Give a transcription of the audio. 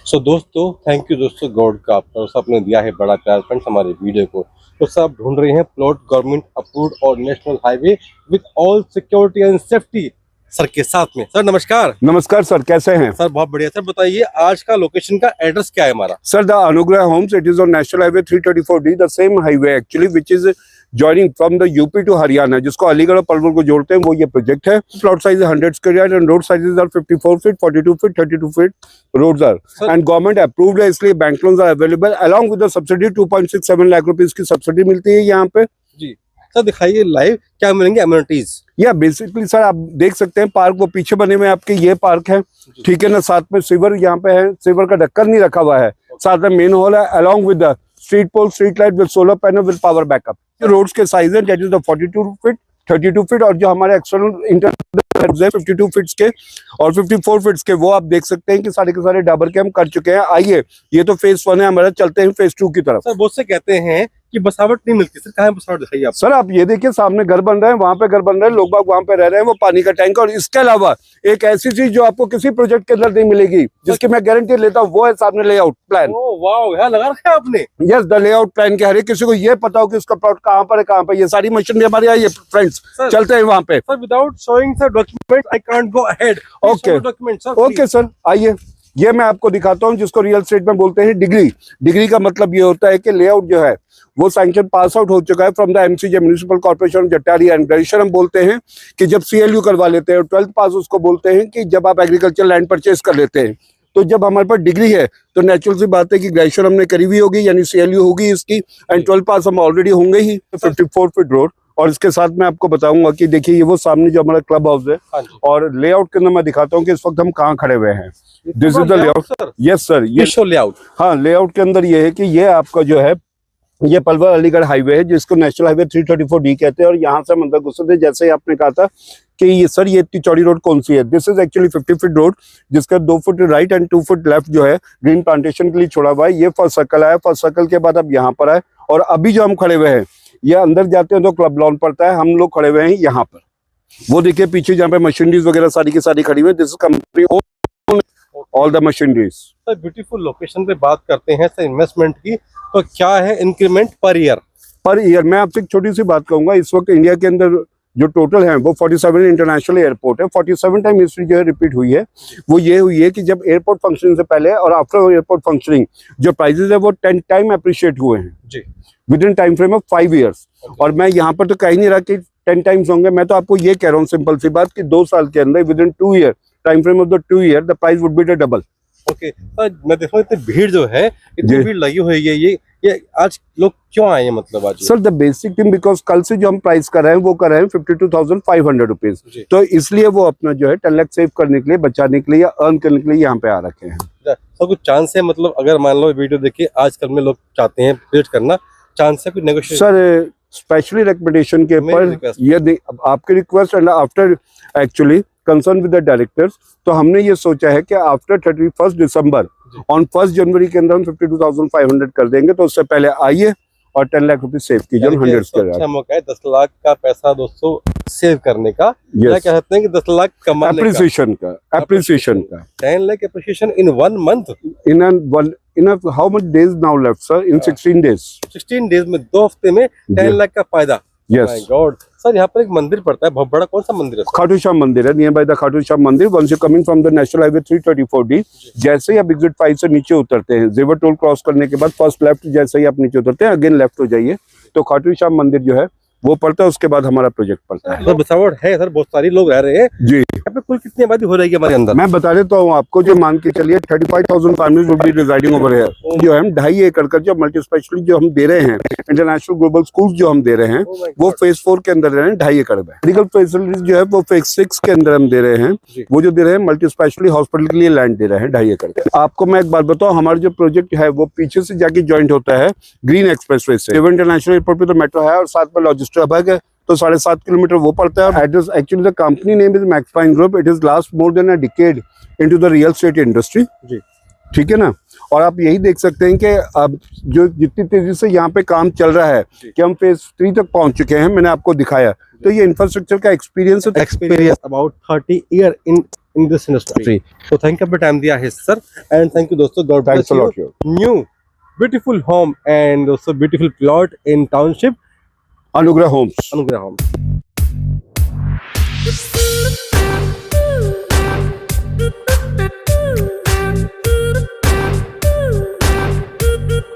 सो दोस्तों thank you दोस्तों God का आपने दिया है बड़ा प्यार फ्रेंड्स हमारे वीडियो को। तो सब आप ढूंढ रहे हैं प्लॉट गवर्नमेंट अप्रूव्ड और national highway with all security and safety sir के साथ में। सर नमस्कार। नमस्कार सर, कैसे हैं? सर बहुत बढ़िया। सर बताइए आज का लोकेशन का एड्रेस क्या है हमारा? Sir the Anugrah homes, it is on national highway 334D, the same highway actually which is joining from the UP to Haryana, जिसको अलीगढ़ और पलवल को जोड़ते हैं, वो ये प्रोजेक्ट है। Plot size 100 square yard and road sizes are 54 feet, 42 feet, 32 feet roads are and government approved है, इसलिए bank loans are available along with the subsidy. 2.67 lakh rupees की सब्सिडी मिलती है यहाँ पे जी। सर दिखाइए लाइव क्या मिलेंगे एमिनिटीज। या बेसिकली सर आप देख सकते हैं पार्क वो पीछे बने हुए आपके, ये पार्क है, ठीक है ना। साथ में सीवर यहाँ पे है, सीवर का ढक्कन नहीं रखा हुआ है। साथ में मेन हॉल है along with the street pole, street light with solar panel with power backup. Roads के साइज है that is the 42 feet, 32 feet और जो हमारे एक्सटर्नल इंटरनल 52 फीट्स के और 54 फीट्स के, वो आप देख सकते हैं कि सारे के सारे डाबर के हम कर चुके हैं। आइए, ये तो फेज 1 है हमारा, चलते हैं फेज 2 की तरफ। सर बहुत से कहते हैं कि बसावट नहीं मिलती, सर कहाँ है बसावट दिखाइए आप। सर आप ये देखिए सामने घर बन रहे हैं, वहां पे घर बन रहे हैं, लोग बाग वहां पे रह रहे हैं, वो पानी का टैंक। और इसके अलावा एक ऐसी चीज जो आपको किसी प्रोजेक्ट के अंदर नहीं मिलेगी, जिसकी मैं गारंटी लेता हूँ, वो है सामने लेआउट प्लान। वाओ, यहाँ लगा रखा है आपने। यस, द लेआउट प्लान के हर एक किसी को ये पता हो कि उसका प्लॉट कहाँ पर है, कहाँ पर। ये सारी मशीनरी हमारी आई है फ्रेंड्स, चलते हैं वहां पे। Sir without showing sir document I can't go ahead. Okay document sir. Okay sir, आइए ये मैं आपको दिखाता हूँ, जिसको रियल एस्टेट में बोलते हैं डिग्री। डिग्री का मतलब ये होता है कि लेआउट जो है वो सैंक्शन पास आउट हो चुका है from the MCJ, municipal corporation Jatari and graduation हम बोलते हैं कि जब सीएलयू करवा लेते हैं। 12th पास उसको बोलते हैं कि जब आप एग्रीकल्चर लैंड परचेज कर लेते हैं। तो जब हमारे पास डिग्री है तो नेचुरल सी बात है कि ग्रेजुएशन हमने करी हुई होगी, यानी सीएलयू होगी इसकी, एंड 12th पास हम ऑलरेडी होंगे ही। 54 फीट रोड, और इसके साथ मैं आपको बताऊंगा कि देखिए ये वो सामने जो हमारा क्लब हाउस है, और लेआउट के अंदर मैं दिखाता हूँ कि इस वक्त हम कहाँ खड़े हुए हैं। This is the layout. Yes sir, ये शो लेआउट। हाँ, लेआउट के अंदर ये है कि ये आपका जो है ये पलवल अलीगढ़ हाईवे है, जिसको नेशनल हाईवे 334D कहते हैं। और यहाँ से हम अंदर घुसे थे, जैसे ही आपने कहा था कि ये सर ये इतनी चौड़ी रोड कौन सी है। This is actually 50 feet road, जिसका 2 foot right and 2 foot left जो है ग्रीन प्लांटेशन के लिए छोड़ा हुआ है। ये फर्स्ट सर्कल है, फर्स्ट सर्कल के बाद अब यहाँ पर है, और अभी जो हम खड़े हुए हैं ये अंदर जाते हैं तो क्लब लॉन पड़ता है, हम लोग खड़े हुए हैं यहाँ पर। वो देखिए पीछे जहाँ पे मशीनरीज वगैरह सारी की सारी खड़ी हुई है। This is company all the machineries. Sir beautiful location पे बात करते हैं सर इन्वेस्टमेंट की, तो क्या है increment per year? Per year मैं आपसे एक छोटी सी बात कहूंगा, इस वक्त इंडिया के अंदर जो टोटल है वो 47 इंटरनेशनल एयरपोर्ट है। 47 टाइम हिस्ट्री जो है रिपीट हुई है, वो ये हुई है कि जब एयरपोर्ट फंक्शनिंग से पहले और आफ्टर एयरपोर्ट फंक्शनिंग जो प्राइजेस है वो 10 टाइम अप्रिशिएट हुए हैं जी, within time frame of 5 years. और मैं यहाँ पर तो कह ही नहीं रहा कि 10 टाइम्स होंगे, मैं तो आपको ये कह रहा हूँ सिंपल सी बात कि 2 साल के अंदर with in 2 year time frame of the 2 year the price would be the double. Okay sir, मैं देखो इतनी भीड़ जो है, इतनी भीड़ लगी हुई है, ये आज लोग क्यों आए हैं मतलब आज? Sir the basic thing, because कल से जो हम प्राइस कर रहे हैं वो कर रहे हैं 52,500 रुपीज, तो इसलिए वो अपना जो है 10 लाख सेव करने के लिए, बचाने के लिए या अर्न करने के लिए यहाँ पे आ रखे हैं। सर कुछ चांस है मतलब अगर मान लो वीडियो देखिए आजकल में लोग चाहते हैं विजिट करना, चांस है कुछ नेगोशिएशन? सर स्पेशली रिकमेंडेशन के ऊपर ये आपकी request and after actually concern with the directors, तो हमने ये सोचा है कि आफ्टर 31 दिसंबर ऑन 1 जनवरी के अंदर हम 52,500 कर देंगे। तो उससे पहले आइए और 10 लाख रुपए सेव कीजिए। 100 अच्छा मौका है 10 लाख का पैसा दोस्तों सेव करने का। क्या कहते हैं कि 10 लाख कमाने एप्रिसिएशन का 10 lakh appreciation in 1 month, in how much days now left sir? In 16 days 16 days में 2 हफ्ते में 10 लाख का फायदा। Yes. My God. सर यहाँ पर एक मंदिर पड़ता है बहुत बड़ा, कौन सा मंदिर है? खाटू श्याम मंदिर है, near by the Khatu Shyam मंदिर। Once you coming from the national highway 334D, जैसे ही आप एग्जिट 5 से नीचे उतरते हैं, जेवर टोल क्रॉस करने के बाद फर्स्ट लेफ्ट, जैसे ही आप नीचे उतरते हैं अगेन लेफ्ट हो जाइए तो खाटू श्याम मंदिर जो है वो पड़ता है। उसके बाद हमारा प्रोजेक्ट पड़ता है। सर बसावट है सर, बहुत सारी लोग रह रहे हैं जी। यहाँ पे कुल कितनी आबादी हो रही है हमारे अंदर? मैं बता देता हूँ आपको, जो मान के चलिए 35,000 families would be residing over here. जो हम 2.5 एकड़ का जो मल्टी स्पेशलिटी जो हम दे रहे हैं, इंटरनेशनल ग्लोबल स्कूल जो हम दे रहे हैं, वो फेज 4 के अंदर दे रहे हैं 2.5 एकड़ में। मेडिकल फैसिलिटीज जो है वो फेज 6 के अंदर हम दे रहे हैं, वो जो दे रहे हैं मल्टी स्पेशलिटी हॉस्पिटल के लिए लैंड दे रहे हैं 2.5 एकड़ का। आपको मैं एक बात बताऊँ, हमारा जो प्रोजेक्ट है वो पीछे से जाके ज्वाइंट होता है ग्रीन एक्सप्रेसवे से। इंटरनेशनल एयरपोर्ट पे तो मेट्रो है और साथ में लॉजिस्टिक हब है, तो 7.5 किलोमीटर वो पड़ता है। Address actually the company name is Maxpine group, it is last more than a decade into the real estate industry जी, ठीक है ना। और आप यही देख सकते हैं कि अब जो जितनी तेजी से यहाँ पे काम चल रहा है कि हम फेज 3 तक पहुंच चुके हैं, मैंने आपको दिखाया। तो ये इंफ्रास्ट्रक्चर का experience about 30 year in in this industry. So thank you for time दिया है sir, and thank you दोस्तों. God Thanks bless a you. lot, you. New beautiful home and also beautiful plot in township Anugrah Homes. Anugrah Homes.